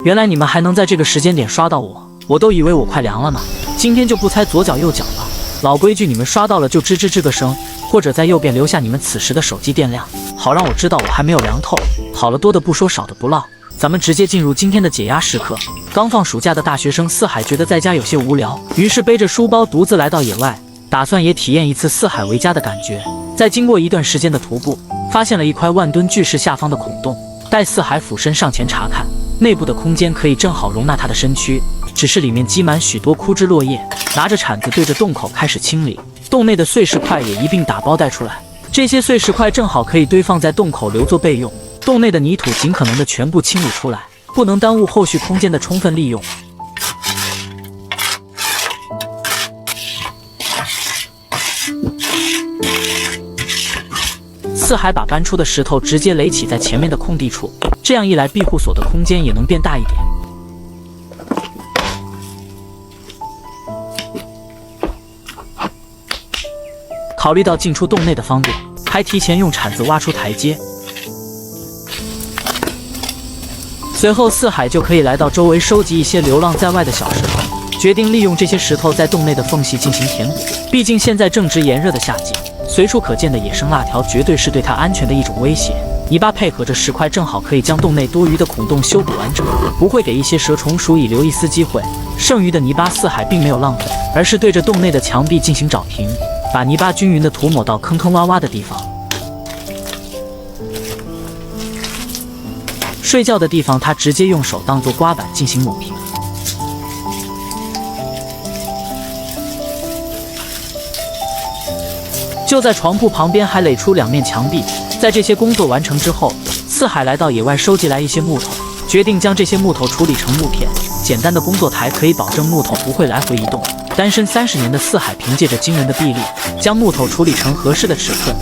原来你们还能在这个时间点刷到我，我都以为我快凉了呢。今天就不猜左脚右脚了，老规矩，你们刷到了就吱吱吱个声，或者在右边留下你们此时的手机电量，好让我知道我还没有凉透。好了，多的不说，少的不唠，咱们直接进入今天的解压时刻。刚放暑假的大学生四海觉得在家有些无聊，于是背着书包独自来到野外，打算也体验一次四海为家的感觉。在经过一段时间的徒步，发现了一块万吨巨石下方的孔洞。待四海俯身上前查看，内部的空间可以正好容纳他的身躯，只是里面积满许多枯枝落叶。拿着铲子对着洞口开始清理，洞内的碎石块也一并打包带出来。这些碎石块正好可以堆放在洞口留作备用。洞内的泥土尽可能的全部清理出来，不能耽误后续空间的充分利用。四海把搬出的石头直接垒起在前面的空地处，这样一来庇护所的空间也能变大一点。考虑到进出洞内的方便，还提前用铲子挖出台阶。随后四海就可以来到周围收集一些流浪在外的小石头，决定利用这些石头在洞内的缝隙进行填补。毕竟现在正值炎热的夏季，随处可见的野生辣条绝对是对它安全的一种威胁。泥巴配合着石块，正好可以将洞内多余的孔洞修补完整，不会给一些蛇虫鼠蚁留一丝机会。剩余的泥巴四海并没有浪费，而是对着洞内的墙壁进行找平，把泥巴均匀地涂抹到坑坑洼洼的地方。睡觉的地方，他直接用手当作刮板进行抹平。就在床铺旁边还垒出2面墙壁。在这些工作完成之后，四海来到野外收集来一些木头，决定将这些木头处理成木片。简单的工作台可以保证木头不会来回移动。单身30年的四海凭借着惊人的臂力，将木头处理成合适的尺寸。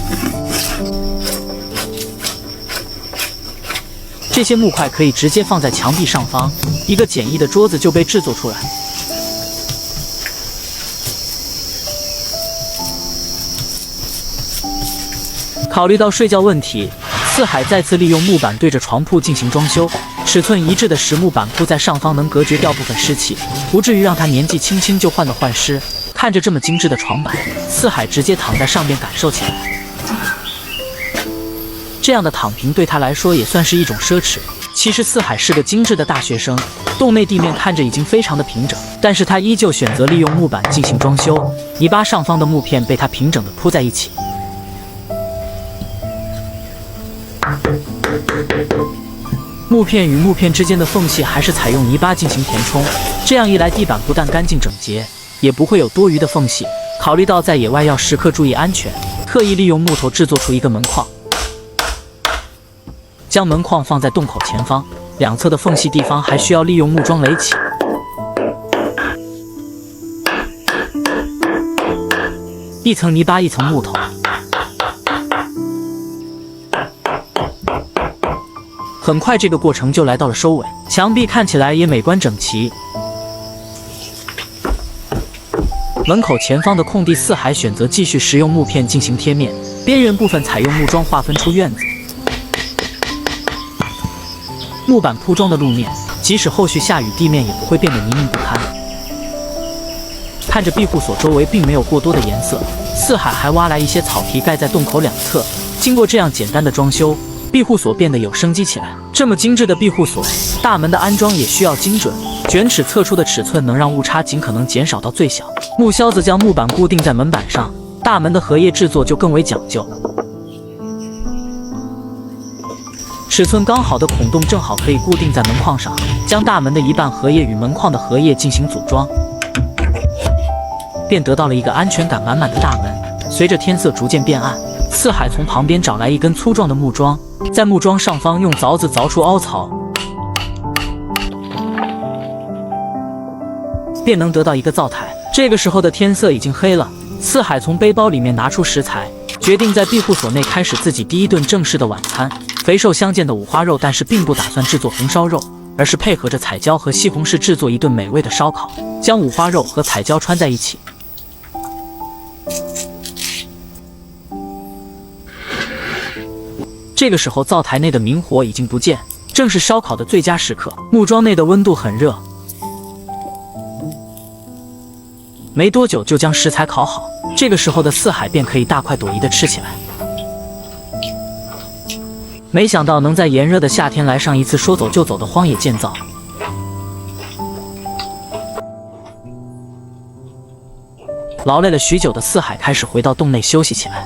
这些木块可以直接放在墙壁上方，一个简易的桌子就被制作出来。考虑到睡觉问题，四海再次利用木板对着床铺进行装修。尺寸一致的实木板铺在上方，能隔绝掉部分湿气，不至于让他年纪轻轻就患得患失。看着这么精致的床板，四海直接躺在上面感受起来。这样的躺平对他来说也算是一种奢侈。其实四海是个精致的大学生，洞内地面看着已经非常的平整，但是他依旧选择利用木板进行装修。泥巴上方的木片被他平整的铺在一起。木片与木片之间的缝隙还是采用泥巴进行填充，这样一来地板不但干净整洁，也不会有多余的缝隙。考虑到在野外要时刻注意安全，特意利用木头制作出一个门框，将门框放在洞口前方，两侧的缝隙地方还需要利用木桩垒起。一层泥巴一层木头，很快这个过程就来到了收尾，墙壁看起来也美观整齐。门口前方的空地，四海选择继续使用木片进行贴面，边缘部分采用木桩划分出院子。木板铺装的路面，即使后续下雨，地面也不会变得泥泞不堪。看着庇护所周围并没有过多的颜色，四海还挖来一些草皮盖在洞口两侧。经过这样简单的装修，庇护所变得有生机起来。这么精致的庇护所，大门的安装也需要精准，卷尺测出的尺寸能让误差尽可能减少到最小。木销子将木板固定在门板上，大门的荷叶制作就更为讲究。尺寸刚好的孔洞正好可以固定在门框上，将大门的一半荷叶与门框的荷叶进行组装，便得到了一个安全感满满的大门。随着天色逐渐变暗，四海从旁边找来一根粗壮的木桩，在木桩上方用凿子凿出凹槽，便能得到一个灶台。这个时候的天色已经黑了，四海从背包里面拿出食材，决定在庇护所内开始自己第一顿正式的晚餐。肥瘦相间的五花肉，但是并不打算制作红烧肉，而是配合着彩椒和西红柿制作一顿美味的烧烤，将五花肉和彩椒穿在一起。这个时候灶台内的明火已经不见，正是烧烤的最佳时刻。木桩内的温度很热，没多久就将食材烤好。这个时候的四海便可以大快朵颐地吃起来。没想到能在炎热的夏天来上一次说走就走的荒野建造。劳累了许久的四海开始回到洞内休息起来。